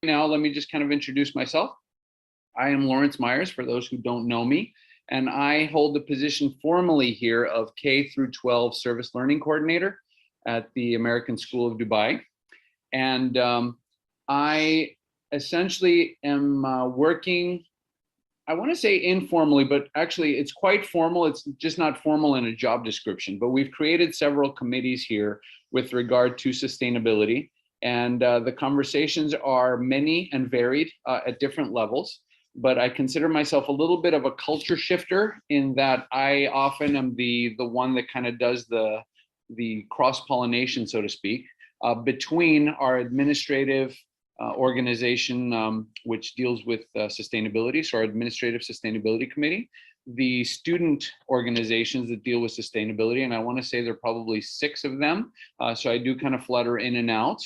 Now, let me just kind of introduce myself. I am Lawrence Myers, for those who don't know me, and I hold the position formally here of K through 12 Service Learning Coordinator at the American School of Dubai. And I essentially am working, I want to say informally, but actually it's quite formal. It's just not formal in a job description, but we've created several committees here with regard to sustainability. And the conversations are many and varied at different levels, but I consider myself a little bit of a culture shifter in that I often am the one that kind of does the cross-pollination, so to speak, between our administrative organization, which deals with sustainability, so our Administrative Sustainability Committee, the student organizations that deal with sustainability, and I want to say there are probably 6 of them, so I do kind of flutter in and out.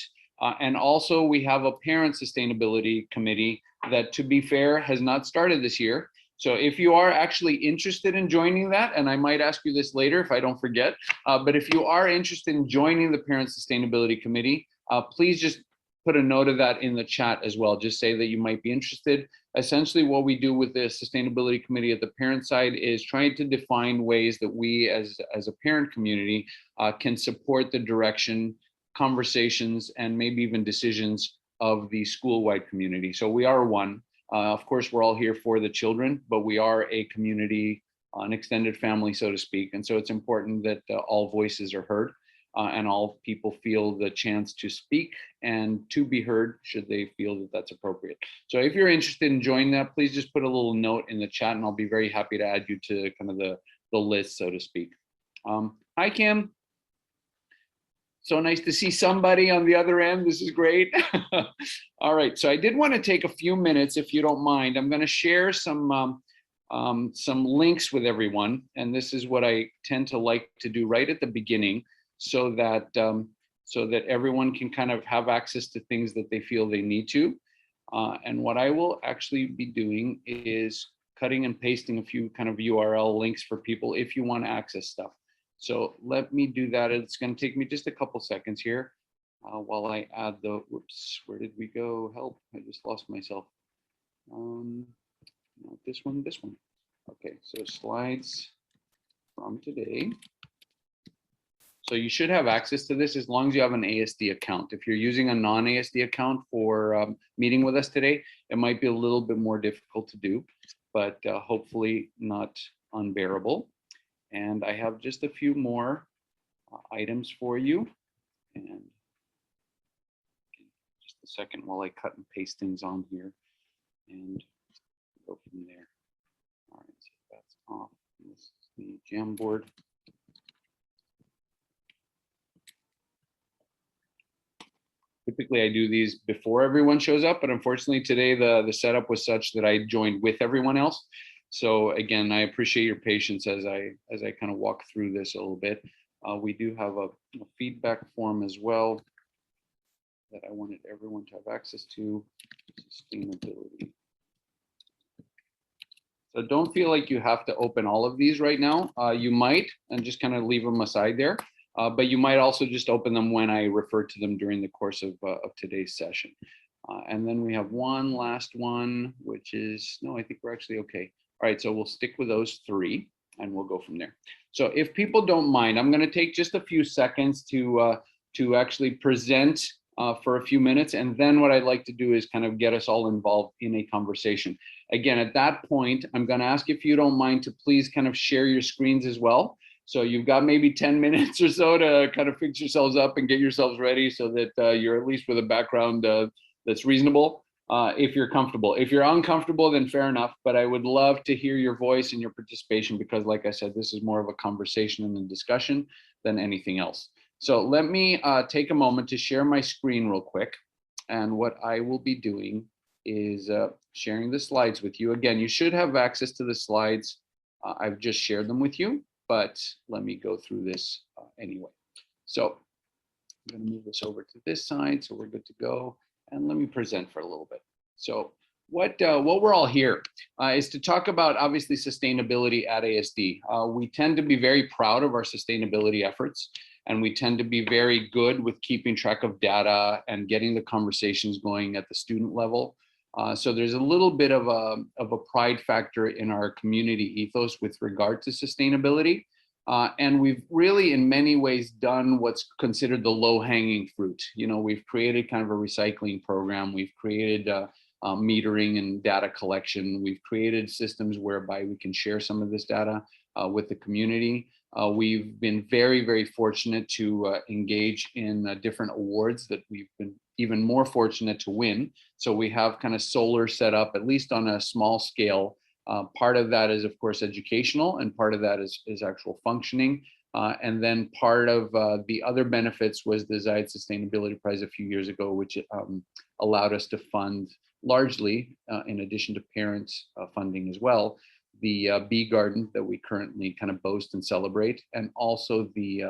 And also we have a parent sustainability committee that, to be fair, has not started this year. So if you are actually interested in joining that, and I might ask you this later if I don't forget, but if you are interested in joining the parent sustainability committee, please just put a note of that in the chat as well. Just say that you might be interested. Essentially what we do with the sustainability committee at the parent side is trying to define ways that we as a parent community can support the direction, conversations, and maybe even decisions of the school-wide community. So we are one. Of course, we're all here for the children, but we are a community, an extended family, so to speak. And so it's important that all voices are heard and all people feel the chance to speak and to be heard should they feel that that's appropriate. So if you're interested in joining that, please just put a little note in the chat and I'll be very happy to add you to kind of the list, so to speak. Hi, Kim. So nice to see somebody on the other end. This is great. All right, so I did want to take a few minutes, if you don't mind. I'm going to share some links with everyone, and this is what I tend to like to do right at the beginning, so that everyone can kind of have access to things that they feel they need to. And what I will actually be doing is cutting and pasting a few kind of URL links for people if you want to access stuff. So let me do that. It's going to take me just a couple seconds here while I add the, whoops, where did we go? Help, I just lost myself. No, this one. Okay, so slides from today. So you should have access to this as long as you have an ASD account. If you're using a non-ASD account for meeting with us today, it might be a little bit more difficult to do, but hopefully not unbearable. And I have just a few more items for you. And just a second while I cut and paste things on here and go from there. All right, so that's off. This is the Jamboard. Typically I do these before everyone shows up, but unfortunately today the setup was such that I joined with everyone else. So again, I appreciate your patience as I kind of walk through this a little bit. We do have a feedback form as well that I wanted everyone to have access to. Sustainability. So don't feel like you have to open all of these right now. You might, and just kind of leave them aside there. But you might also just open them when I refer to them during the course of today's session. And then we have one last one, which is, no, I think we're actually okay. All right, so we'll stick with those 3 and we'll go from there. So if people don't mind, I'm gonna take just a few seconds to actually present for a few minutes. And then what I'd like to do is kind of get us all involved in a conversation. Again, at that point, I'm gonna ask if you don't mind to please kind of share your screens as well. So you've got maybe 10 minutes or so to kind of fix yourselves up and get yourselves ready so that you're at least with a background that's reasonable. If you're comfortable. If you're uncomfortable, then fair enough, but I would love to hear your voice and your participation because like I said, this is more of a conversation and a discussion than anything else. So let me take a moment to share my screen real quick. And what I will be doing is sharing the slides with you. Again, you should have access to the slides. I've just shared them with you, but let me go through this anyway. So I'm gonna move this over to this side so we're good to go. And let me present for a little bit. So what we're all here is to talk about obviously sustainability at ASD. We tend to be very proud of our sustainability efforts. and we tend to be very good with keeping track of data and getting the conversations going at the student level. So there's a little bit of a pride factor in our community ethos with regard to sustainability. And we've really, in many ways, done what's considered the low-hanging fruit. You know, we've created kind of a recycling program. We've created metering and data collection. We've created systems whereby we can share some of this data with the community. We've been very, very fortunate to engage in different awards that we've been even more fortunate to win. So we have kind of solar set up, at least on a small scale. Part of that is, of course, educational, and part of that is actual functioning. And then part of the other benefits was the Zayed Sustainability Prize a few years ago, which allowed us to fund largely, in addition to parents funding as well, the bee garden that we currently kind of boast and celebrate, and also the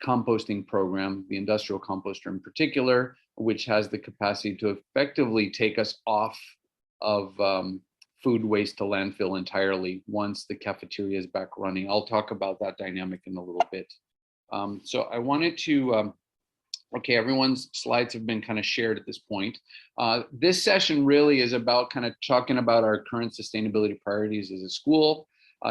composting program, the industrial composter in particular, which has the capacity to effectively take us off of food waste to landfill entirely once the cafeteria is back running. I'll talk about that dynamic in a little bit. So I wanted to, okay, everyone's slides have been kind of shared at this point. This session really is about kind of talking about our current sustainability priorities as a school,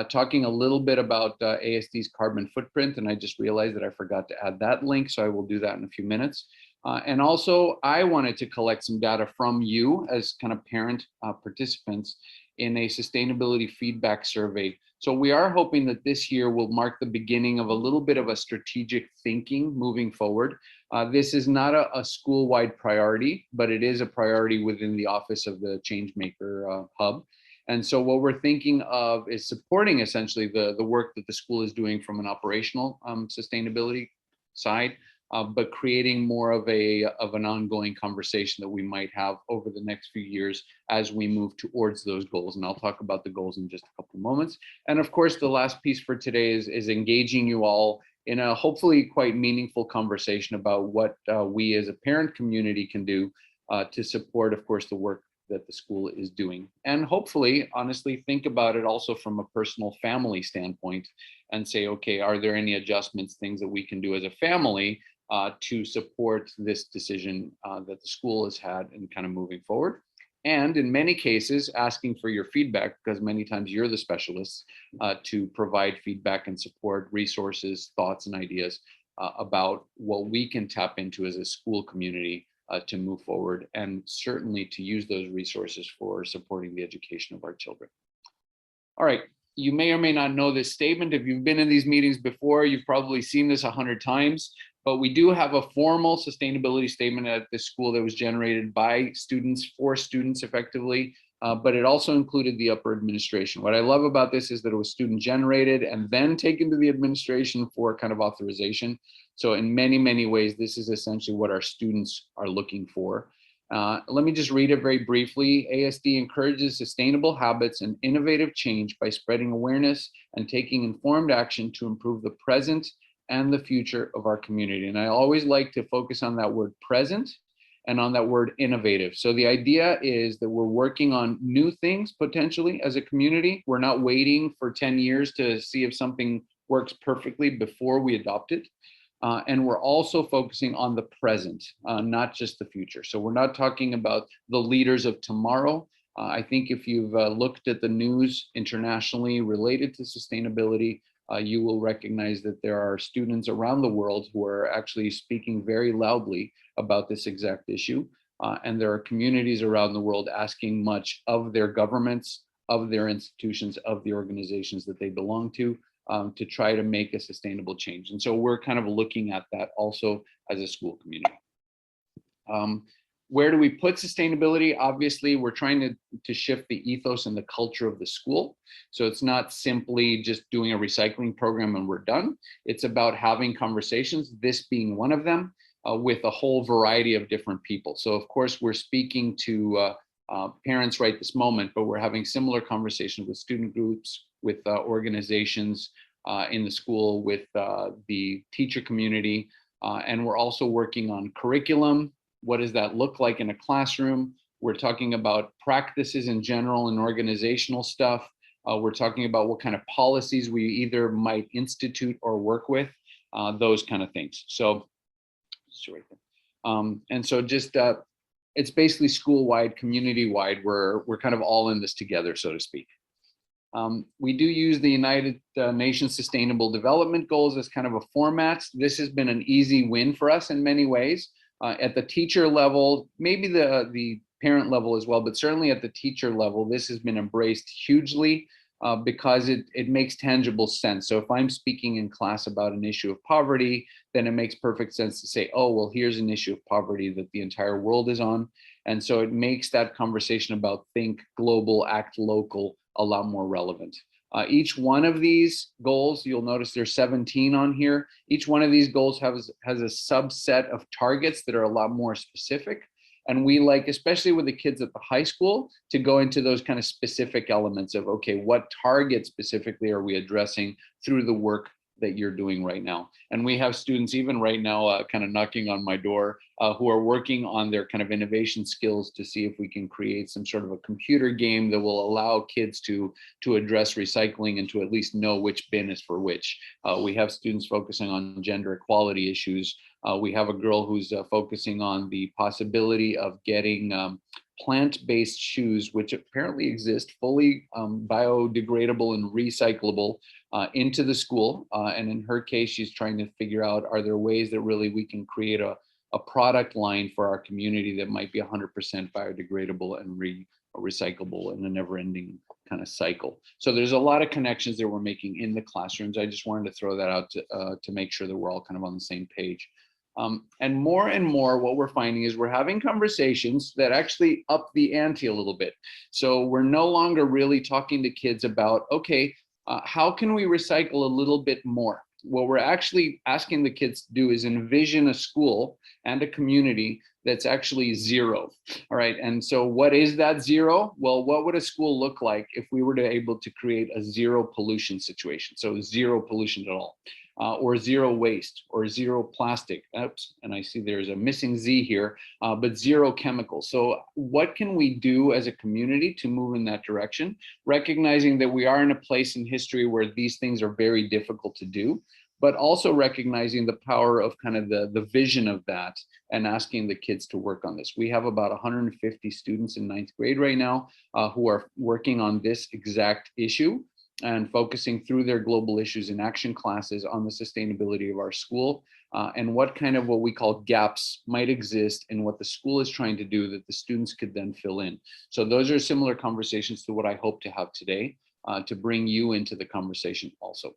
talking a little bit about ASD's carbon footprint, and I just realized that I forgot to add that link, so I will do that in a few minutes. And also, I wanted to collect some data from you as kind of parent participants in a sustainability feedback survey. So we are hoping that this year will mark the beginning of a little bit of a strategic thinking moving forward. This is not a school-wide priority, but it is a priority within the office of the Changemaker Hub. And so what we're thinking of is supporting essentially the work that the school is doing from an operational sustainability side, but creating more of an ongoing conversation that we might have over the next few years as we move towards those goals. And I'll talk about the goals in just a couple of moments. And of course, the last piece for today is engaging you all in a hopefully quite meaningful conversation about what we as a parent community can do to support, of course, the work that the school is doing. And hopefully, honestly, think about it also from a personal family standpoint and say, okay, are there any adjustments, things that we can do as a family to support this decision that the school has had in kind of moving forward? And in many cases, asking for your feedback, because many times you're the specialists to provide feedback and support resources, thoughts, and ideas about what we can tap into as a school community to move forward, and certainly to use those resources for supporting the education of our children. All right, you may or may not know this statement. If you've been in these meetings before, you've probably seen this 100 times, but we do have a formal sustainability statement at this school that was generated by students, for students effectively, but it also included the upper administration. What I love about this is that it was student generated and then taken to the administration for kind of authorization. So in many, many ways, this is essentially what our students are looking for. Let me just read it very briefly. ASD encourages sustainable habits and innovative change by spreading awareness and taking informed action to improve the present and the future of our community. And I always like to focus on that word present and on that word innovative. So the idea is that we're working on new things potentially as a community. We're not waiting for 10 years to see if something works perfectly before we adopt it. And we're also focusing on the present, not just the future. So we're not talking about the leaders of tomorrow. I think if you've looked at the news internationally related to sustainability, you will recognize that there are students around the world who are actually speaking very loudly about this exact issue. And there are communities around the world asking much of their governments, of their institutions, of the organizations that they belong to try to make a sustainable change. And so we're kind of looking at that also as a school community. Where do we put sustainability? Obviously, we're trying to shift the ethos and the culture of the school. So it's not simply just doing a recycling program and we're done. It's about having conversations, this being one of them, with a whole variety of different people. So of course, we're speaking to parents right this moment, but we're having similar conversations with student groups, with organizations in the school, with the teacher community. And we're also working on curriculum. What does that look like in a classroom? We're talking about practices in general and organizational stuff. We're talking about what kind of policies we either might institute or work with. those kind of things. So, and so just it's basically school-wide, community-wide. We're kind of all in this together, so to speak. We do use the United Nations Sustainable Development Goals as kind of a format. This has been an easy win for us in many ways. At the teacher level, maybe the parent level as well, but certainly at the teacher level, this has been embraced hugely because it makes tangible sense. So if I'm speaking in class about an issue of poverty, then it makes perfect sense to say, oh, well, here's an issue of poverty that the entire world is on. And so it makes that conversation about think global, act local a lot more relevant. Each one of these goals, you'll notice there's 17 on here. Each one of these goals has a subset of targets that are a lot more specific. And we like, especially with the kids at the high school, to go into those kind of specific elements of, okay, what target specifically are we addressing through the work that you're doing right now? And we have students even right now kind of knocking on my door who are working on their kind of innovation skills to see if we can create some sort of a computer game that will allow kids to address recycling and to at least know which bin is for which. We have students focusing on gender equality issues. We have a girl who's focusing on the possibility of getting plant-based shoes, which apparently exist, fully biodegradable and recyclable, into the school. And in her case, she's trying to figure out, are there ways that really we can create a product line for our community that might be 100% biodegradable and recyclable in a never-ending kind of cycle. So there's a lot of connections that we're making in the classrooms. I just wanted to throw that out to make sure that we're all kind of on the same page. And more, what we're finding is we're having conversations that actually up the ante a little bit. So we're no longer really talking to kids about, okay, how can we recycle a little bit more? What we're actually asking the kids to do is envision a school and a community that's actually zero. All right. And so what is that zero? Well, what would a school look like if we were to able to create a zero pollution situation? So zero pollution at all. Or zero waste, or zero plastic. Oops, and I see there's a missing Z here, but zero chemicals. So what can we do as a community to move in that direction, recognizing that we are in a place in history where these things are very difficult to do, but also recognizing the power of kind of the vision of that and asking the kids to work on this. We have about 150 students in 9th grade right now who are working on this exact issue and focusing through their global issues in action classes on the sustainability of our school and what kind of what we call gaps might exist in what the school is trying to do that the students could then fill in. So those are similar conversations to what I hope to have today to bring you into the conversation also.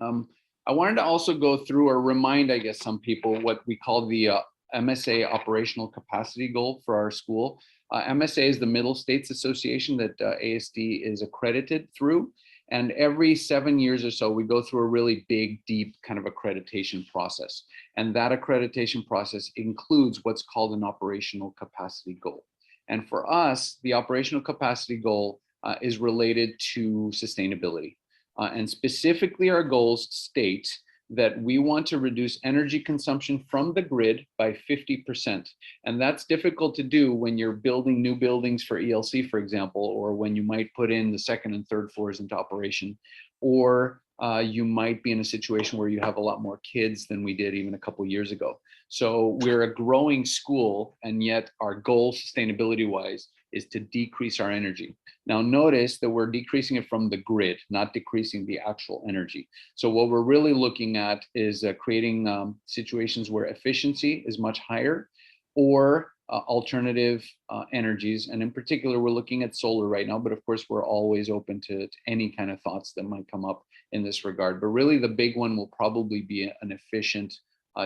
I wanted to also go through or remind, I guess, some people what we call the MSA operational capacity goal for our school. MSA is the Middle States Association that ASD is accredited through. And every 7 years or so, we go through a really big, deep kind of accreditation process. And that accreditation process includes what's called an operational capacity goal. And for us, the operational capacity goal is related to sustainability. And specifically, our goals state that we want to reduce energy consumption from the grid by 50%. And that's difficult to do when you're building new buildings for ELC, for example, or when you might put in the second and third floors into operation, or you might be in a situation where you have a lot more kids than we did even a couple years ago. So we're a growing school, and yet our goal sustainability-wise is to decrease our energy. Now notice that we're decreasing it from the grid, not decreasing the actual energy. So what we're really looking at is creating situations where efficiency is much higher, or alternative energies. And in particular, we're looking at solar right now, but of course we're always open to any kind of thoughts that might come up in this regard. But really the big one will probably be an efficient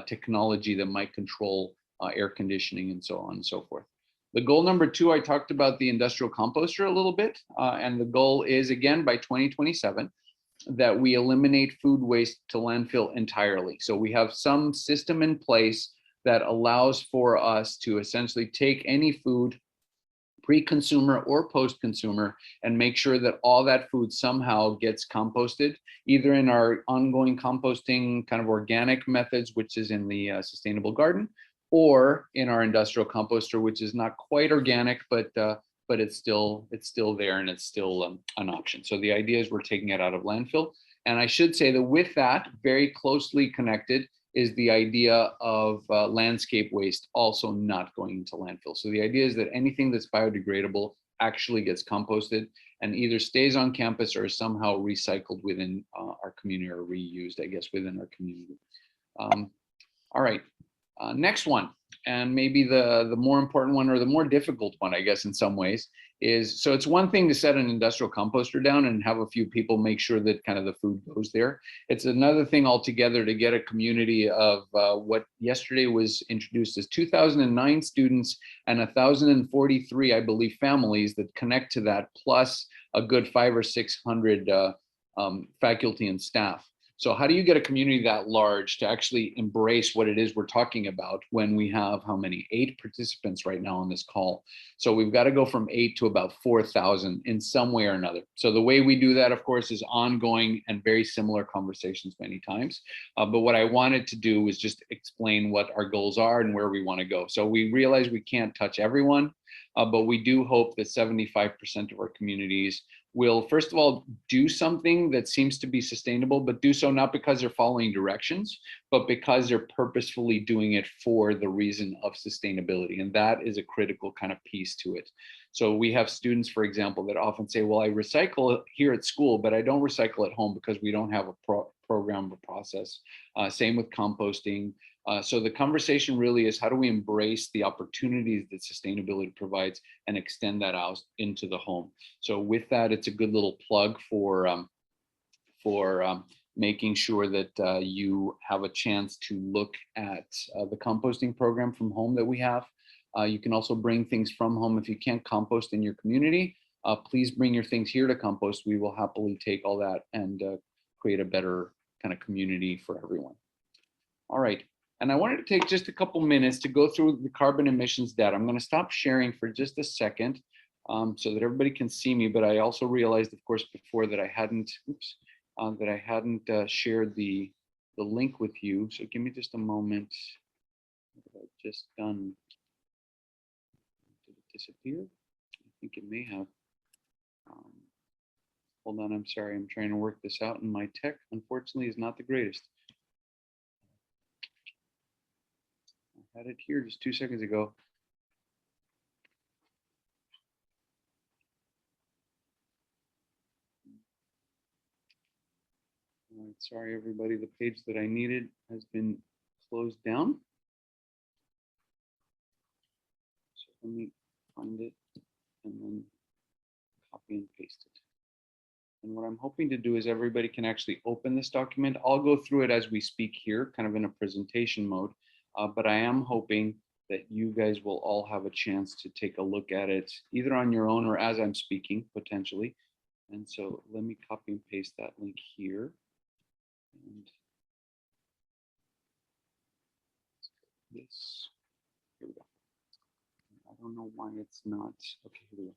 technology that might control air conditioning and so on and so forth. The goal number 2, I talked about the industrial composter a little bit, and the goal is, again, by 2027, that we eliminate food waste to landfill entirely. So we have some system in place that allows for us to essentially take any food, pre-consumer or post-consumer, and make sure that all that food somehow gets composted, either in our ongoing composting kind of organic methods, which is in the sustainable garden, or in our industrial composter, which is not quite organic, but it's still there and it's still an option. So the idea is we're taking it out of landfill. And I should say that with that, very closely connected is the idea of landscape waste also not going into landfill. So the idea is that anything that's biodegradable actually gets composted and either stays on campus or is somehow recycled within our community, or reused, I guess, within our community. All right, next one, and maybe the more important one, or the more difficult one, I guess, in some ways, is, so it's one thing to set an industrial composter down and have a few people make sure that kind of the food goes there. It's another thing altogether to get a community of what yesterday was introduced as 2,009 students and 1,043, I believe, families that connect to that, plus a good 500 or 600 faculty and staff. So how do you get a community that large to actually embrace what it is we're talking about when we have, how many, 8 participants right now on this call? So we've got to go from 8 to about 4,000 in some way or another. So the way we do that, of course, is ongoing and very similar conversations many times. But what I wanted to do was just explain what our goals are and where we want to go. So we realize we can't touch everyone, but we do hope that 75% of our communities will, first of all, do something that seems to be sustainable, but do so not because they're following directions, but because they're purposefully doing it for the reason of sustainability. And that is a critical kind of piece to it. So we have students, for example, that often say, well, I recycle here at school, but I don't recycle at home because we don't have a program or process. Same with composting. So the conversation really is, how do we embrace the opportunities that sustainability provides and extend that out into the home? So with that, it's a good little plug for making sure that you have a chance to look at the composting program from home that we have. You can also bring things from home. If you can't compost in your community, please bring your things here to compost. We will happily take all that and create a better kind of community for everyone. All right. And I wanted to take just a couple minutes to go through the carbon emissions data. I'm going to stop sharing for just a second so that everybody can see me. But I also realized, of course, before that I hadn't, shared the link with you. So give me just a moment. What have I just done? Did it disappear? I think it may have. Hold on, I'm sorry. I'm trying to work this out, and my tech, unfortunately, is not the greatest. Had it here just 2 seconds ago. All right, sorry everybody, the page that I needed has been closed down. So let me find it and then copy and paste it. And what I'm hoping to do is everybody can actually open this document. I'll go through it as we speak here, kind of in a presentation mode. But I am hoping that you guys will all have a chance to take a look at it, either on your own or as I'm speaking, potentially. And so let me copy and paste that link here. And this, here we go. I don't know why it's not, okay, here we go.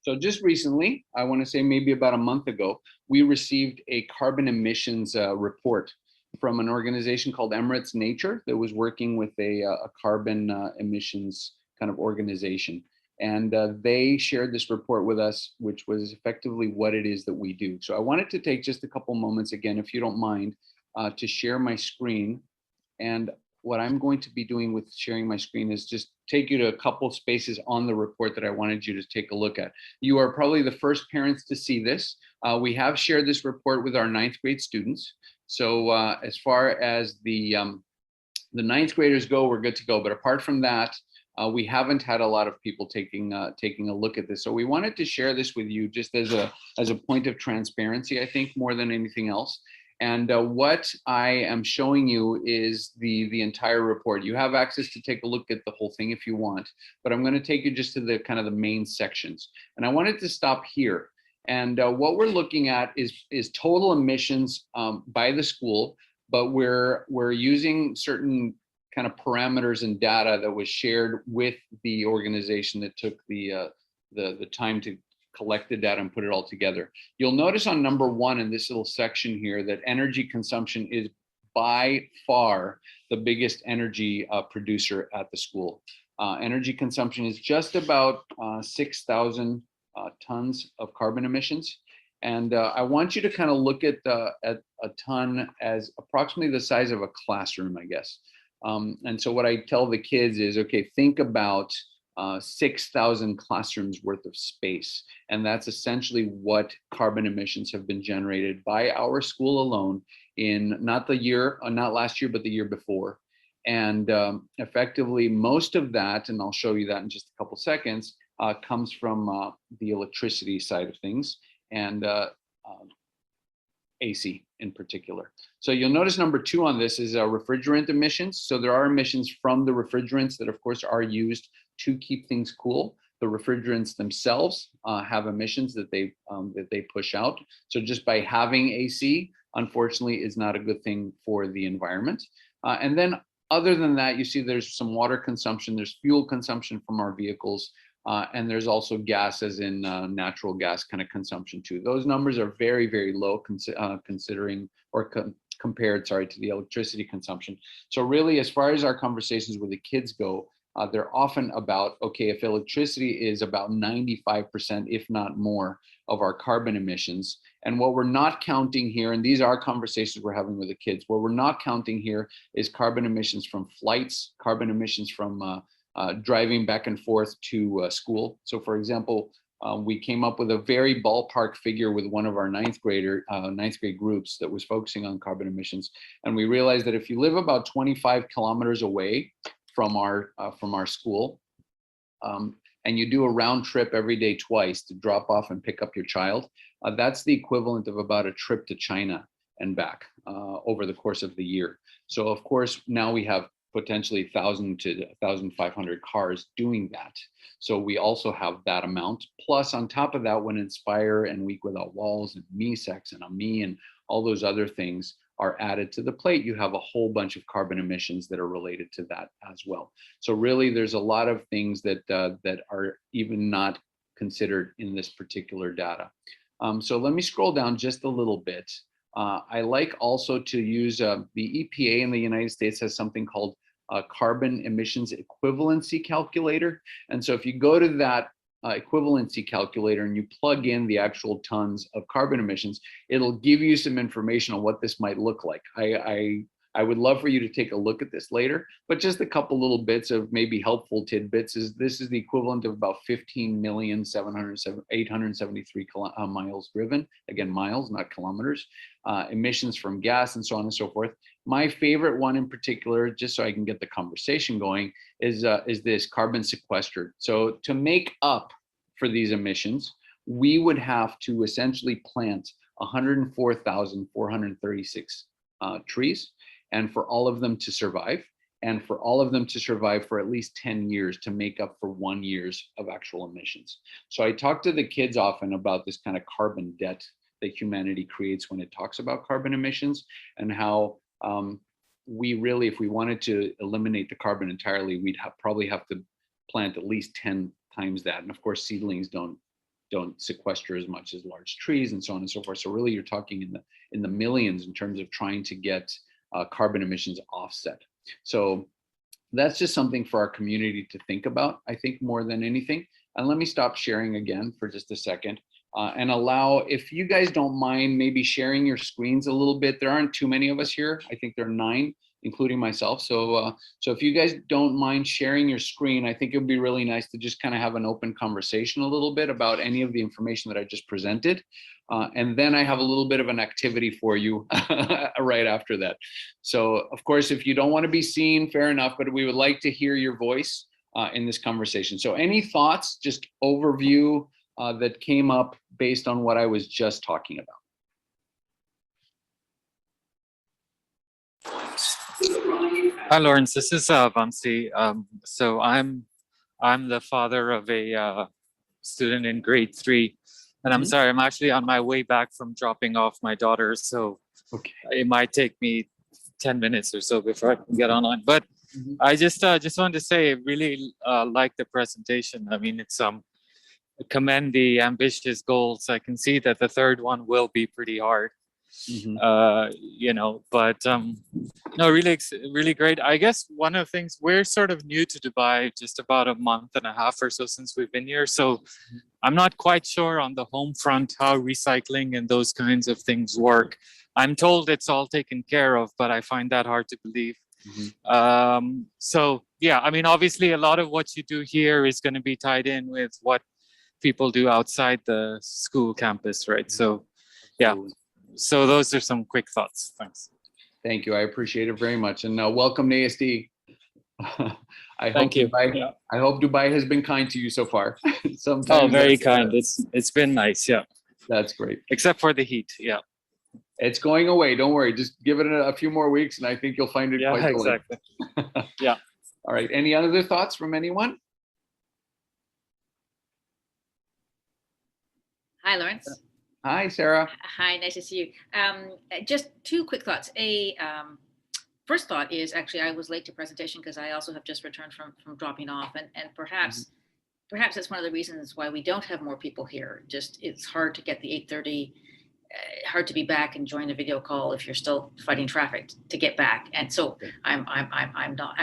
So just recently, I want to say maybe about a month ago, we received a carbon emissions report from an organization called Emirates Nature that was working with a carbon emissions kind of organization. And they shared this report with us, which was effectively what it is that we do. So I wanted to take just a couple moments again, if you don't mind, to share my screen. And what I'm going to be doing with sharing my screen is just take you to a couple spaces on the report that I wanted you to take a look at. You are probably the first parents to see this. We have shared this report with our 9th grade students. So as far as the 9th graders go, we're good to go. But apart from that, we haven't had a lot of people taking a look at this. So we wanted to share this with you just as a point of transparency, I think, more than anything else. And what I am showing you is the entire report. You have access to take a look at the whole thing if you want, but I'm going to take you just to the kind of the main sections. And I wanted to stop here. And what we're looking at is total emissions by the school, but we're using certain kind of parameters and data that was shared with the organization that took the time to collect the data and put it all together. You'll notice on number 1 in this little section here that energy consumption is by far the biggest energy producer at the school. Energy consumption is just about 6,000 tons of carbon emissions. And I want you to kind of look at a ton as approximately the size of a classroom, I guess. And so what I tell the kids is, okay, think about 6,000 classrooms worth of space. And that's essentially what carbon emissions have been generated by our school alone in not last year, but the year before. And effectively, most of that, and I'll show you that in just a couple seconds, comes from the electricity side of things and AC in particular. So you'll notice number 2 on this is refrigerant emissions. So there are emissions from the refrigerants that, of course, are used to keep things cool. The refrigerants themselves have emissions that they push out. So just by having AC, unfortunately, is not a good thing for the environment. And then other than that, you see there's some water consumption, there's fuel consumption from our vehicles, and there's also gas, as in natural gas kind of consumption too. Those numbers are very, very low considering or compared, to the electricity consumption. So really, as far as our conversations with the kids go, they're often about, okay, if electricity is about 95%, if not more, of our carbon emissions, and what we're not counting here, and these are conversations we're having with the kids, what we're not counting here is carbon emissions from flights, carbon emissions from driving back and forth to school. So for example, we came up with a very ballpark figure with one of our ninth grade groups that was focusing on carbon emissions. And we realized that if you live about 25 kilometers away from our school, and you do a round trip every day twice to drop off and pick up your child, that's the equivalent of about a trip to China and back over the course of the year. So of course, now we have potentially 1,000 to 1,500 cars doing that. So we also have that amount. Plus on top of that, when Inspire and Week Without Walls and MeSex and AMI and all those other things are added to the plate, you have a whole bunch of carbon emissions that are related to that as well. So really, there's a lot of things that that are even not considered in this particular data. So let me scroll down just a little bit. I like also to use the EPA in the United States has something called a carbon emissions equivalency calculator. And so if you go to that equivalency calculator and you plug in the actual tons of carbon emissions, it'll give you some information on what this might look like. I would love for you to take a look at this later, but just a couple little bits of maybe helpful tidbits is this is the equivalent of about 15,873 miles driven. Again, miles, not kilometers. Emissions from gas and so on and so forth. My favorite one in particular, just so I can get the conversation going, is this carbon sequestered. So to make up for these emissions, we would have to essentially plant 104,436 trees, and for all of them to survive, and for all of them to survive for at least 10 years to make up for 1 year of actual emissions. So I talk to the kids often about this kind of carbon debt that humanity creates when it talks about carbon emissions, and how we really, if we wanted to eliminate the carbon entirely, we'd probably have to plant at least 10 times that. And of course, seedlings don't sequester as much as large trees and so on and so forth. So really, you're talking in the millions in terms of trying to get carbon emissions offset. So that's just something for our community to think about, I think, more than anything. And let me stop sharing again for just a second and allow, if you guys don't mind, maybe sharing your screens a little bit. There aren't too many of us here. I think there are 9, including myself. So if you guys don't mind sharing your screen, I think it would be really nice to just kind of have an open conversation a little bit about any of the information that I just presented. And then I have a little bit of an activity for you right after that. So of course, if you don't want to be seen, fair enough, but we would like to hear your voice in this conversation. So any thoughts, just overview that came up based on what I was just talking about? Hi, Lawrence. This is Vamsi. So I'm the father of a student in grade 3, and I'm sorry, I'm actually on my way back from dropping off my daughter, so it might take me 10 minutes or so before I can get online. But I just wanted to say, I really like the presentation. I mean, it's commend the ambitious goals. I can see that the third one will be pretty hard. Mhm. But no, really great. I guess one of the things, we're sort of new to Dubai, just about a month and a half or so since we've been here. So I'm not quite sure on the home front how recycling and those kinds of things work. I'm told it's all taken care of, but I find that hard to believe. So yeah, I mean, obviously a lot of what you do here is going to be tied in with what people do outside the school campus, right? So yeah, so those are some quick thoughts. Thanks. Thank you. I appreciate it very much. And welcome to ASD. Thank you. I hope Dubai has been kind to you so far. Sometimes very kind. It's been nice. Yeah. That's great. Except for the heat. Yeah. It's going away. Don't worry. Just give it a few more weeks, and I think you'll find it quite delightful. Exactly. Yeah. All right. Any other thoughts from anyone? Hi, Lawrence. Hi, Sarah. Hi, nice to see you. Just two quick thoughts. First thought is actually I was late to presentation because I also have just returned from dropping off, and perhaps that's one of the reasons why we don't have more people here. Just it's hard to get the 8:30. Hard to be back and join a video call if you're still fighting traffic to get back. And so I'm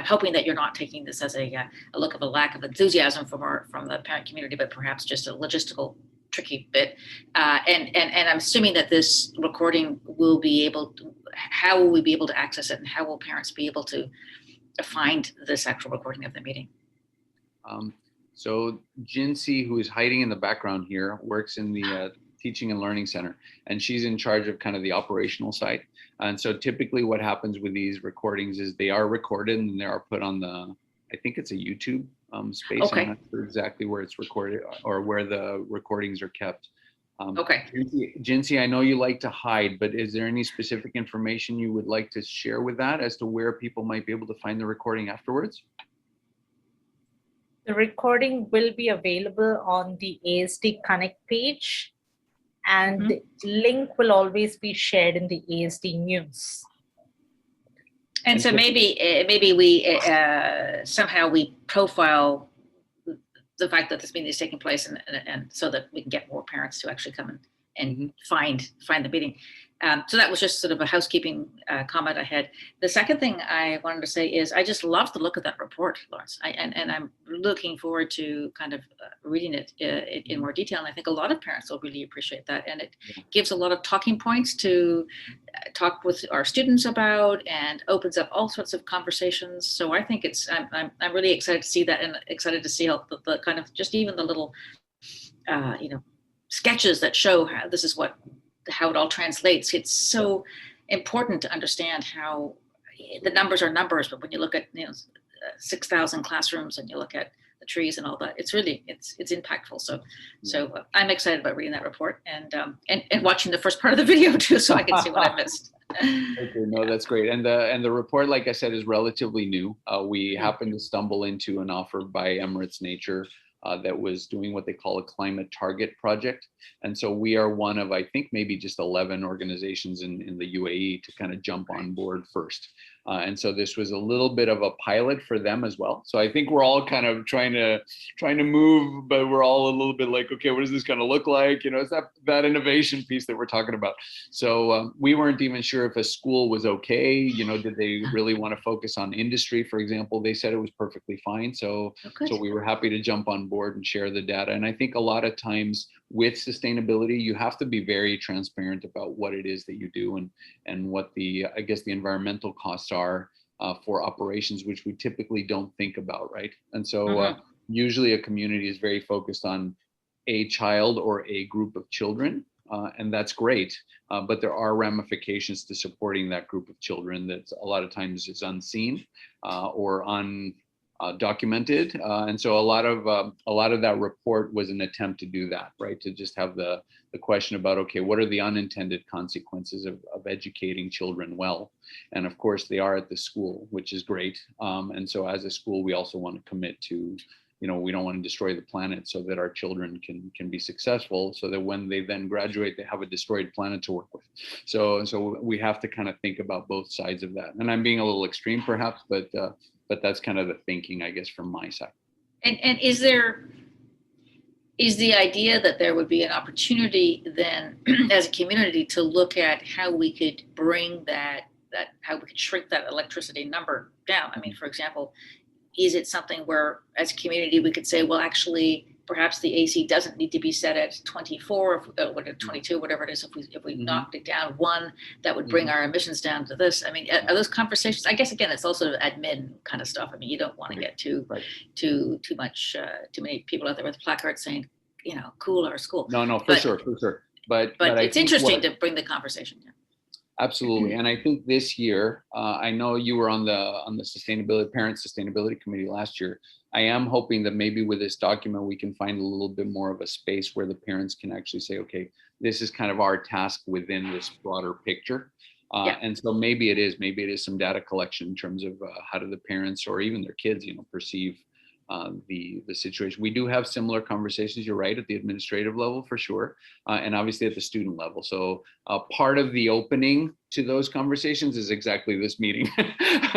hoping that you're not taking this as a look of a lack of enthusiasm from the parent community, but perhaps just a logistical tricky bit. And I'm assuming that this recording will be able to, how will we be able to access it, and how will parents be able to find this actual recording of the meeting? So Jinsey, who is hiding in the background here, works in the Teaching and Learning Center, and she's in charge of kind of the operational side. And so typically what happens with these recordings is they are recorded and they are put on the, I think it's a YouTube space. Okay. I'm not sure exactly where it's recorded or where the recordings are kept. Okay. Jinsey, I know you like to hide, but is there any specific information you would like to share with that as to where people might be able to find the recording afterwards? The recording will be available on the ASD Connect page, and the link will always be shared in the ASD News. And so maybe we somehow we profile the fact that this meeting is taking place, and so that we can get more parents to actually come and find the meeting. So that was just sort of a housekeeping comment I had. The second thing I wanted to say is I just love the look of that report, Lawrence, and I'm looking forward to kind of reading it in more detail. And I think a lot of parents will really appreciate that, and it gives a lot of talking points to talk with our students about, and opens up all sorts of conversations. So I think I'm really excited to see that, and excited to see how the kind of just even the little sketches that show how this is how it all translates. It's so important to understand how the numbers are numbers, but when you look at 6,000 classrooms and you look at the trees and all that, it's really it's impactful. So I'm excited about reading that report and watching the first part of the video too, so I can see what I missed. Okay, no, that's great. And the report, like I said, is relatively new. We happened to stumble into an offer by Emirates Nature that was doing what they call a climate target project. And so we are one of, I think, maybe just 11 organizations in the UAE to kind of jump on board first. And so this was a little bit of a pilot for them as well. So I think we're all kind of trying to move, but we're all a little bit like, okay, what does this kind of look like? It's that innovation piece that we're talking about. So we weren't even sure if a school was okay. Did they really want to focus on industry, for example? They said it was perfectly fine. So we were happy to jump on board and share the data. And I think a lot of times with sustainability, you have to be very transparent about what it is that you do and what the environmental costs are for operations, which we typically don't think about, right? And so usually a community is very focused on a child or a group of children, and that's great. But there are ramifications to supporting that group of children that a lot of times is unseen or documented, and so a lot of that report was an attempt to do that, right? To just have the question about, okay, what are the unintended consequences of educating children well? And of course, they are at the school, which is great. And so as a school, we also want to commit to, we don't want to destroy the planet so that our children can be successful, so that when they then graduate, they have a destroyed planet to work with. So we have to kind of think about both sides of that. And I'm being a little extreme perhaps, but that's kind of the thinking, I guess, from my side. And is there, is the idea that there would be an opportunity then as a community to look at how we could bring how we could shrink that electricity number down. I mean, for example, is it something where as a community we could say, well, actually, perhaps the AC doesn't need to be set at 24 or 22, whatever it is. If we knocked it down one, that would bring our emissions down to this. I mean, are those conversations? I guess again, it's also admin kind of stuff. I mean, you don't want to get too many people out there with placards saying, you know, cool our school. No, for sure. But it's interesting to bring the conversation. Yeah. Absolutely, and I think this year, I know you were on the parent sustainability committee last year. I am hoping that maybe with this document we can find a little bit more of a space where the parents can actually say, okay, this is kind of our task within this broader picture. And so maybe it is some data collection in terms of how do the parents or even their kids, you know, perceive the situation. We do have similar conversations, you're right, at the administrative level for sure, and obviously at the student level. So part of the opening to those conversations is exactly this meeting.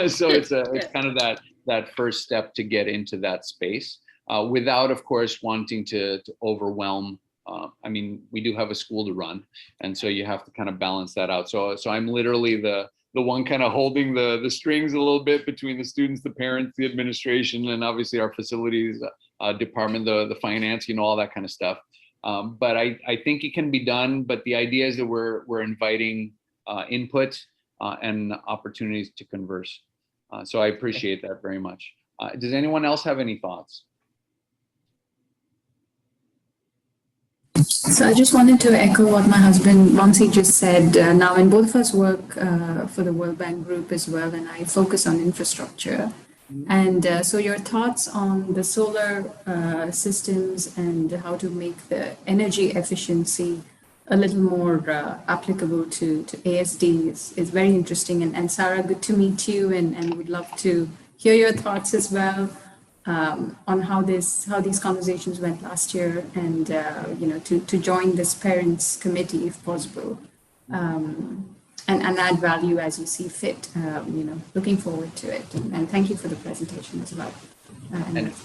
So it's kind of that first step to get into that space without, of course, wanting to overwhelm. I mean, we do have a school to run, and so you have to kind of balance that out. So I'm literally the one kind of holding the strings a little bit between the students, the parents, the administration, and obviously our facilities department, the finance, you know, all that kind of stuff. But I think it can be done. But the idea is that we're inviting input and opportunities to converse. So I appreciate that very much. Does anyone else have any thoughts? So I just wanted to echo what my husband Vamsi just said. Now, and both of us work for the World Bank Group as well, and I focus on infrastructure. And so your thoughts on the solar systems and how to make the energy efficiency a little more applicable to ASD is very interesting. And Sara, good to meet you, and would love to hear your thoughts as well. On how these conversations went last year, and you know, to join this parents committee if possible, and add value as you see fit. You know, looking forward to it, and thank you for the presentation as well.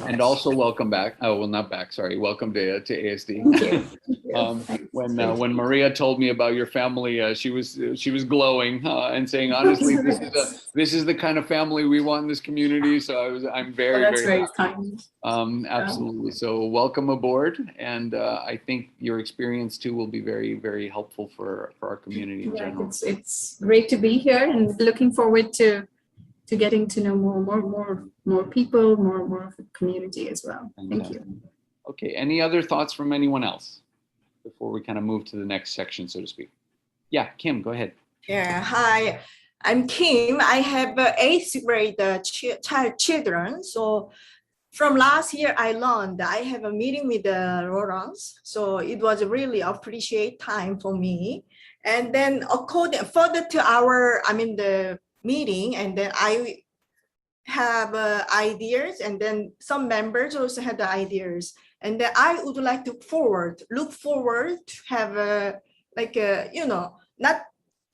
And also welcome back. Oh, well, not back. Sorry. Welcome to ASD. Thank you. When Maria told me about your family, she was glowing and saying, honestly, this is the kind of family we want in this community. So I'm very very kind. Absolutely. So welcome aboard, and I think your experience too will be very, very helpful for our community in general. It's great to be here, and looking forward to getting to know more people, more of the community as well. Thank you. Okay, any other thoughts from anyone else before we kind of move to the next section, so to speak? Yeah, Kim, go ahead. Yeah, hi, I'm Kim. I have 8th grade children. So from last year, I learned I have a meeting with the Lawrence. So it was really appreciate time for me. And then further to the meeting, and then I have ideas, and then some members also had the ideas, and then I would like to look forward to have you know, not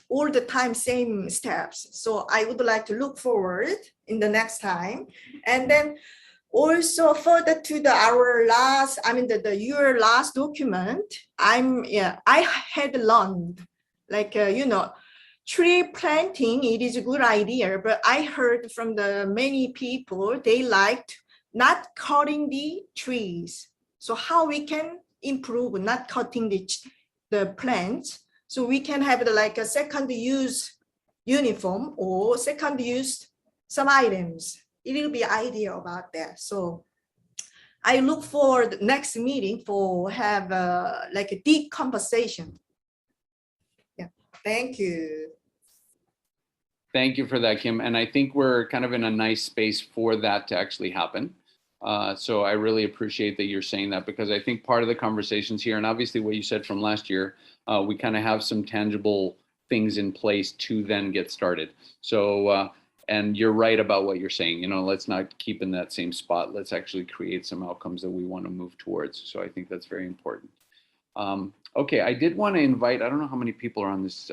all the time same steps. So I would like to look forward in the next time. And then also further to our last, your last document, I had learned you know, tree planting, it is a good idea, but I heard from the many people, they liked not cutting the trees. So how we can improve not cutting the plants, so we can have a second use uniform or second use some items. It will be ideal about that. So I look for the next meeting for have a deep conversation. Yeah, thank you. Thank you for that, Kim. And I think we're kind of in a nice space for that to actually happen. So I really appreciate that you're saying that, because I think part of the conversations here, and obviously what you said from last year, we kind of have some tangible things in place to then get started. So, and you're right about what you're saying, you know, let's not keep in that same spot. Let's actually create some outcomes that we want to move towards. So I think that's very important. Okay, I did want to invite, I don't know how many people are on this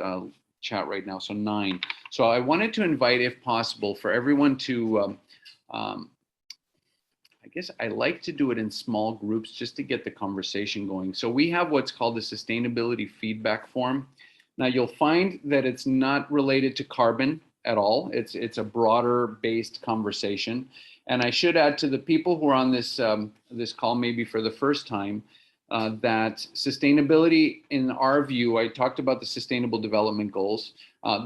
chat right now, so 9. So I wanted to invite, if possible, for everyone to, I I guess I like to do it in small groups just to get the conversation going. So we have what's called the sustainability feedback form. Now you'll find that it's not related to carbon at all. It's a broader based conversation. And I should add to the people who are on this this call maybe for the first time that sustainability, in our view, I talked about the Sustainable Development Goals.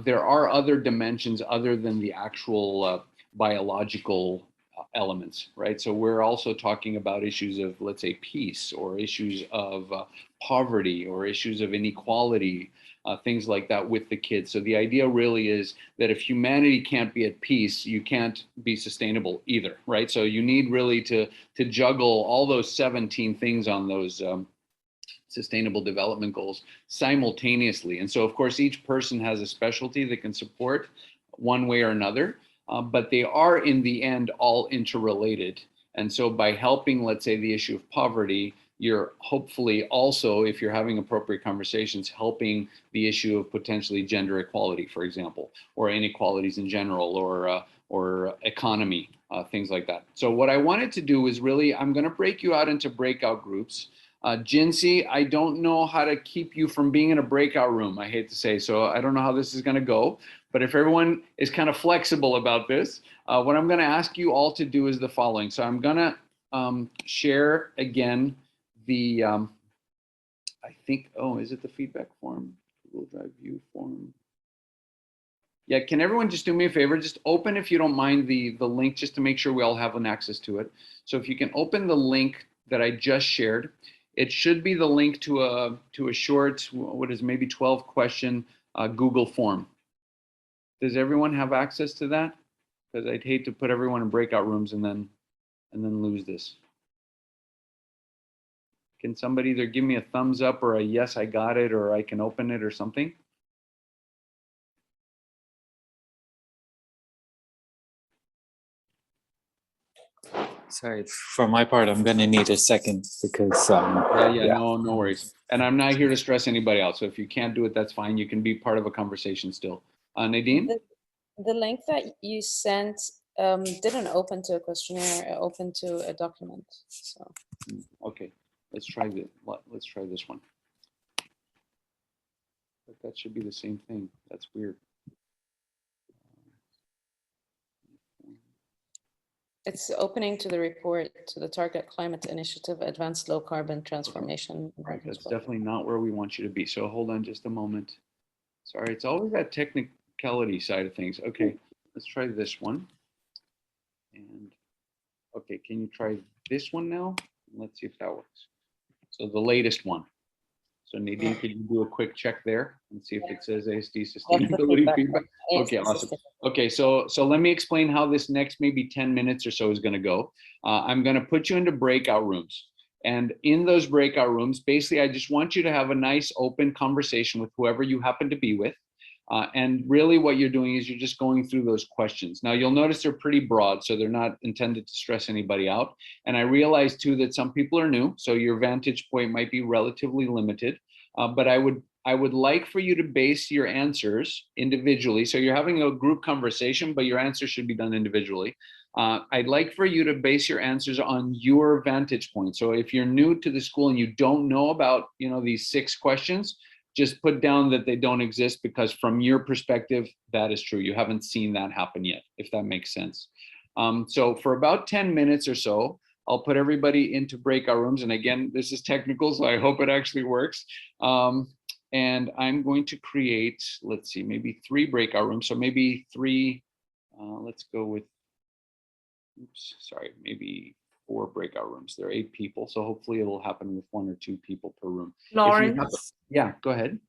There are other dimensions other than the actual biological elements, right? So we're also talking about issues of, let's say, peace, or issues of poverty, or issues of inequality, things like that with the kids. So the idea really is that if humanity can't be at peace, you can't be sustainable either, right? So you need really to juggle all those 17 things on those Sustainable Development Goals simultaneously. And so, of course, each person has a specialty that can support one way or another. But they are in the end all interrelated. And so by helping, let's say, the issue of poverty, you're hopefully also, if you're having appropriate conversations, helping the issue of potentially gender equality, for example, or inequalities in general, or economy, things like that. So what I wanted to do is really, I'm going to break you out into breakout groups. Jinsey, I don't know how to keep you from being in a breakout room, I hate to say, so I don't know how this is going to go. But if everyone is kind of flexible about this, what I'm going to ask you all to do is the following. So I'm going to share again the, I think, oh, is it the feedback form? Google Drive view form. Yeah, can everyone just do me a favor? Just open, if you don't mind, the link, just to make sure we all have an access to it. So if you can open the link that I just shared, it should be the link to a short, what is maybe 12 question Google form. Does everyone have access to that? Because I'd hate to put everyone in breakout rooms and then lose this. Can somebody either give me a thumbs up or a yes, I got it, or I can open it or something? Sorry, for my part, I'm gonna need a second because Yeah, no worries. And I'm not here to stress anybody out. So if you can't do it, that's fine. You can be part of a conversation still. Nadine? The link that you sent didn't open to a questionnaire, it opened to a document. So Okay, let's try this one. But that should be the same thing. That's weird. it's opening to the report to the Target Climate Initiative Advanced Low Carbon Transformation. That's definitely not where we want you to be. So hold on just a moment. Sorry, it's always that technicality side of things. Okay, let's try this one. And okay, can you try this one now? Let's see if that works. So the latest one. So Nadine, could you do a quick check there and see if it says ASD sustainability feedback? Okay, awesome. Okay, so let me explain how this next maybe 10 minutes or so is going to go. I'm going to put you into breakout rooms. And in those breakout rooms, basically, I just want you to have a nice open conversation with whoever you happen to be with. And really what you're doing is you're just going through those questions. Now you'll notice they're pretty broad, so they're not intended to stress anybody out. And I realize too that some people are new, so your vantage point might be relatively limited. But I would like for you to base your answers individually. So you're having a group conversation, but your answers should be done individually. I'd like for you to base your answers on your vantage point. So if you're new to the school and you don't know about, these 6 questions, just put down that they don't exist, because from your perspective, that is true. You haven't seen that happen yet, if that makes sense. So for about 10 minutes or so, I'll put everybody into breakout rooms. And again, this is technical, so I hope it actually works. And I'm going to create, let's see, maybe 3 breakout rooms. So maybe 3, let's go with, maybe 4 breakout rooms. There are 8 people, so hopefully it'll happen with 1 or 2 people per room. Lawrence? Yeah, go ahead.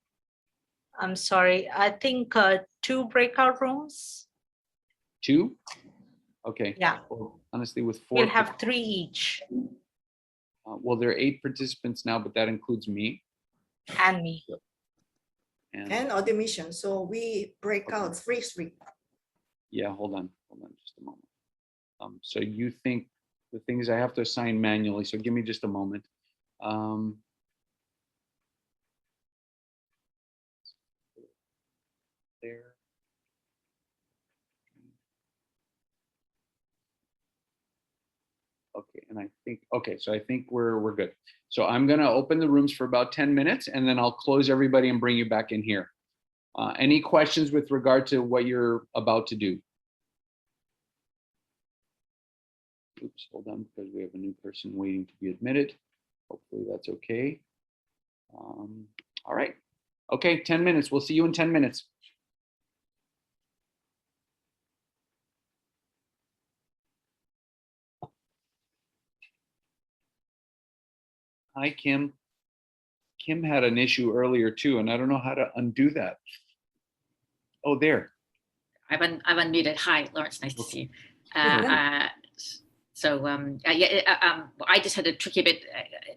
I'm sorry. I think 2 breakout rooms. 2? Okay. Yeah. Well, honestly, with 4. We'll have 3 each. Well, there are 8 participants now, but that includes me. And me. And automation. So we break out 3. Yeah, hold on just a moment. So you think the things I have to assign manually, so give me just a moment. There. Okay, think, okay, so I think we're good. So I'm gonna open the rooms for about 10 minutes and then I'll close everybody and bring you back in here. Any questions with regard to what you're about to do? Oops, hold on, because we have a new person waiting to be admitted. Hopefully that's okay. All right. Okay, 10 minutes. We'll see you in 10 minutes. Hi, Kim. Kim had an issue earlier too, and I don't know how to undo that. Oh, there. I've unmuted. Hi, Lawrence. Nice to see you. Yeah. I just had a tricky bit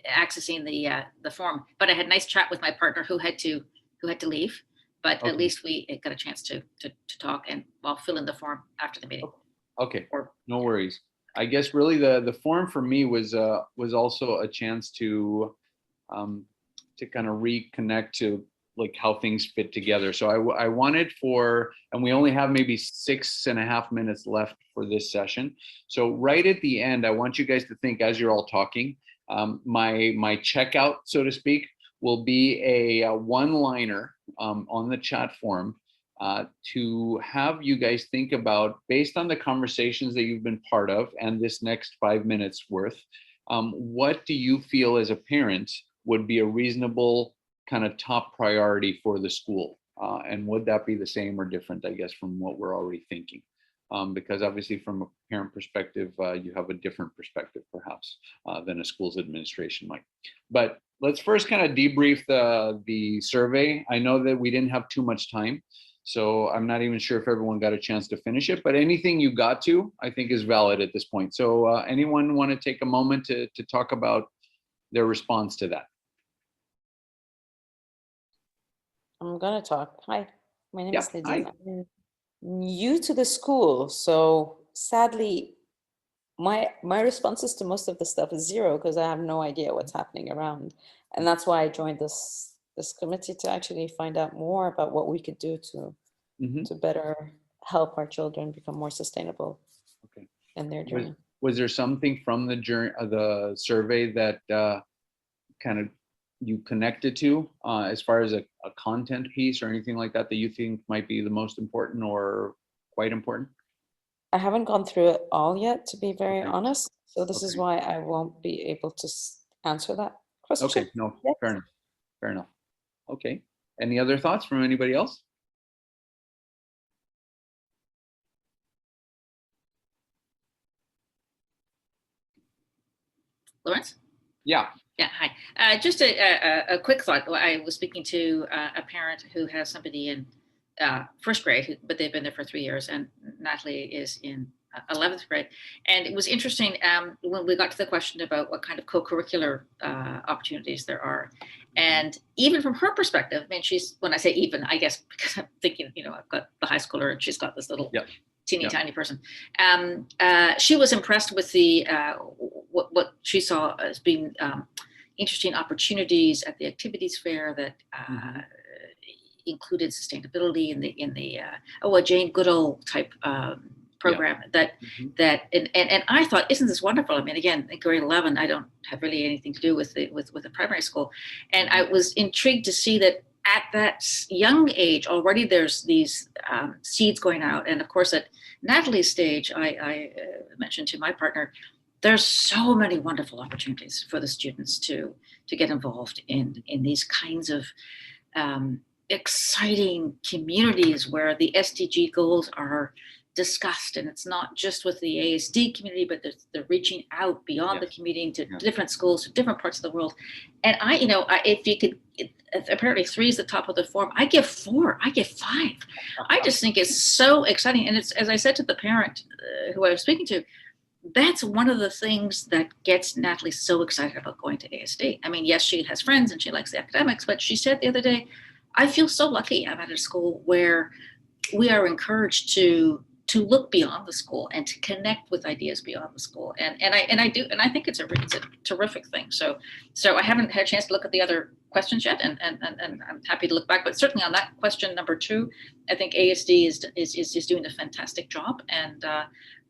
accessing the form, but I had a nice chat with my partner who had to leave. But Okay. at least we got a chance to talk, and I'll fill in the form after the meeting. Okay, no worries. I guess really the forum for me was also a chance to kind of reconnect to like how things fit together. So I wanted and we only have maybe 6.5 minutes left for this session. So right at the end, I want you guys to think as you're all talking, my checkout, so to speak, will be a one-liner on the chat forum to have you guys think about, based on the conversations that you've been part of and this next 5 minutes worth, what do you feel as a parent would be a reasonable kind of top priority for the school? And would that be the same or different, I guess, from what we're already thinking? Because obviously from a parent perspective, you have a different perspective perhaps than a school's administration might. But let's first kind of debrief the survey. I know that we didn't have too much time, so I'm not even sure if everyone got a chance to finish it, but anything you got to, I think is valid at this point. So anyone want to take a moment to talk about their response to that? I'm gonna talk. Hi, my name Yeah, is Nadine. hi. I'm new to the school, so sadly, my responses to most of the stuff is zero because I have no idea what's happening around, and that's why I joined this committee to actually find out more about what we could do to better help our children become more sustainable Okay. in their journey. Was there something from the survey that kind of you connected to as far as a content piece or anything like that you think might be the most important or quite important? I haven't gone through it all yet, to be very Okay. honest. So this is Okay. why I won't be able to answer that question. Okay, no, yet. fair enough. Okay, any other thoughts from anybody else? Lawrence? Yeah. Yeah, hi. Just a quick thought. I was speaking to a parent who has somebody in first grade, but they've been there for 3 years, and Natalie is in 11th grade. And it was interesting when we got to the question about what kind of co-curricular opportunities there are. And even from her perspective, I mean, when I say even, I guess because I'm thinking, I've got the high schooler and she's got this little teeny tiny person. She was impressed with the what she saw as being interesting opportunities at the activities fair that included sustainability in the a Jane Goodall type program that and I thought, isn't this wonderful? I mean, again, in grade 11, I don't have really anything to do with the primary school, and I was intrigued to see that at that young age already there's these seeds going out. And of course, at Natalie's stage, I mentioned to my partner, there's so many wonderful opportunities for the students to get involved in these kinds of exciting communities where the SDG goals are discussed, and it's not just with the ASD community, but they're reaching out beyond the community to different schools, to different parts of the world. And if you could, apparently 3 is the top of the form. I give 4, I give 5. I just think it's so exciting. And it's, as I said to the parent who I was speaking to, that's one of the things that gets Natalie so excited about going to ASD. I mean, yes, she has friends and she likes the academics, but she said the other day, I feel so lucky I'm at a school where we are encouraged to look beyond the school and to connect with ideas beyond the school. And I do, and I think it's a terrific thing. So I haven't had a chance to look at the other questions yet, and I'm happy to look back. But certainly on that question number 2, I think ASD is doing a fantastic job, and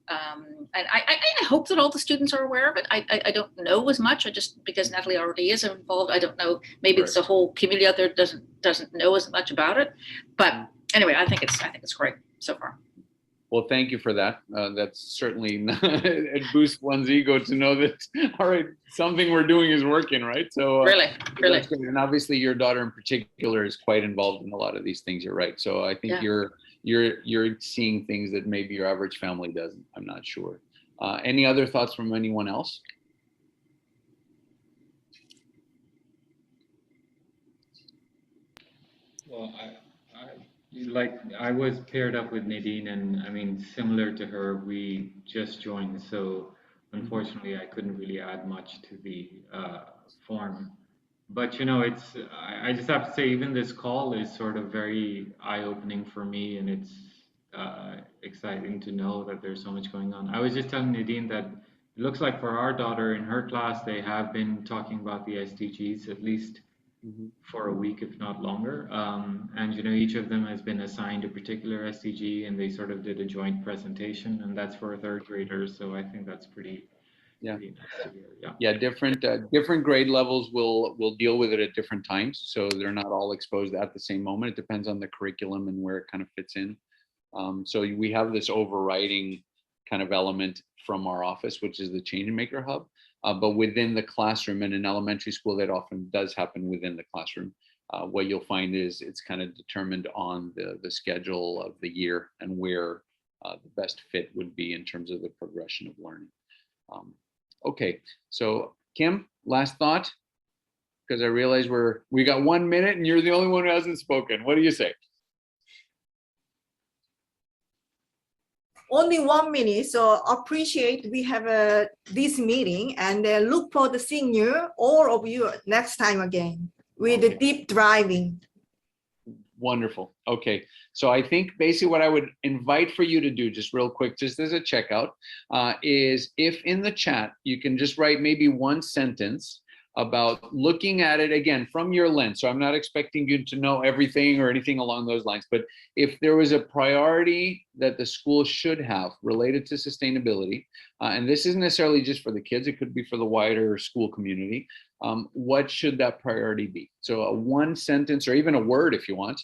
And I hope that all the students are aware of it. I don't know as much. I just, because Natalie already is involved, I don't know. Maybe it's a whole community out there doesn't know as much about it. But anyway, I think it's great so far. Well, thank you for that. That's certainly it boosts one's ego to know that, all right, something we're doing is working, right? So Really. that's great. And obviously your daughter in particular is quite involved in a lot of these things. You're right. So I think you're seeing things that maybe your average family doesn't. I'm not sure. Any other thoughts from anyone else? Well, I was paired up with Nadine, and I mean, similar to her, we just joined, so unfortunately I couldn't really add much to the form. But you know, I just have to say, even this call is sort of very eye-opening for me, and it's exciting to know that there's so much going on. I was just telling Nadine that it looks like for our daughter in her class, they have been talking about the SDGs at least for a week, if not longer. And you know, each of them has been assigned a particular SDG, and they sort of did a joint presentation, and that's for third graders. So I think that's pretty nice to hear. Yeah, different grade levels will deal with it at different times, so they're not all exposed at the same moment. It depends on the curriculum and where it kind of fits in. So we have this overriding kind of element from our office, which is the Change Maker Hub. But within the classroom, in an elementary school, that often does happen within the classroom. What you'll find is it's kind of determined on the schedule of the year and where the best fit would be in terms of the progression of learning. Okay, so Kim, last thought, because I realize we got 1 minute and you're the only one who hasn't spoken. What do you say? Only 1 minute, so appreciate we have this meeting, and look for the seeing you, all of you, next time again with the deep driving. Wonderful. Okay, so I think basically what I would invite for you to do, just real quick, just as a checkout, is if in the chat you can just write maybe one sentence about looking at it again from your lens. So I'm not expecting you to know everything or anything along those lines, but if there was a priority that the school should have related to sustainability, and this isn't necessarily just for the kids, it could be for the wider school community, what should that priority be? So a one sentence or even a word if you want.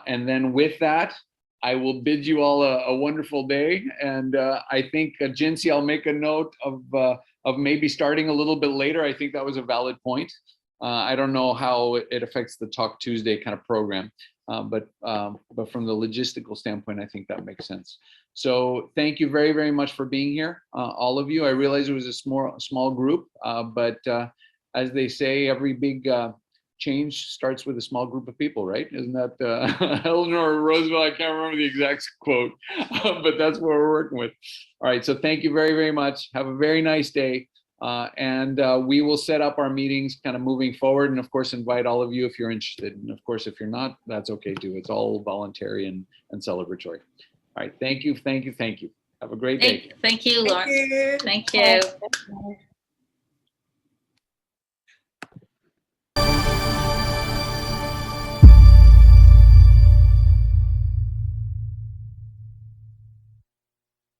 And then with that, I will bid you all a wonderful day. And I think, Jinsey, I'll make a note of maybe starting a little bit later. I think that was a valid point. I don't know how it affects the Talk Tuesday kind of program, but from the logistical standpoint, I think that makes sense. So thank you very, very much for being here, all of you. I realize it was a small group, but as they say, every big change starts with a small group of people, right? Isn't that Eleanor Roosevelt? I can't remember the exact quote, but that's what we're working with. All right, so thank you very, very much. Have a very nice day. And we will set up our meetings kind of moving forward, and of course invite all of you if you're interested. And of course, if you're not, that's okay too. It's all voluntary and celebratory. All right, thank you, thank you, thank you. Have a great day. Thank you, Lauren. Thank you. Thank you.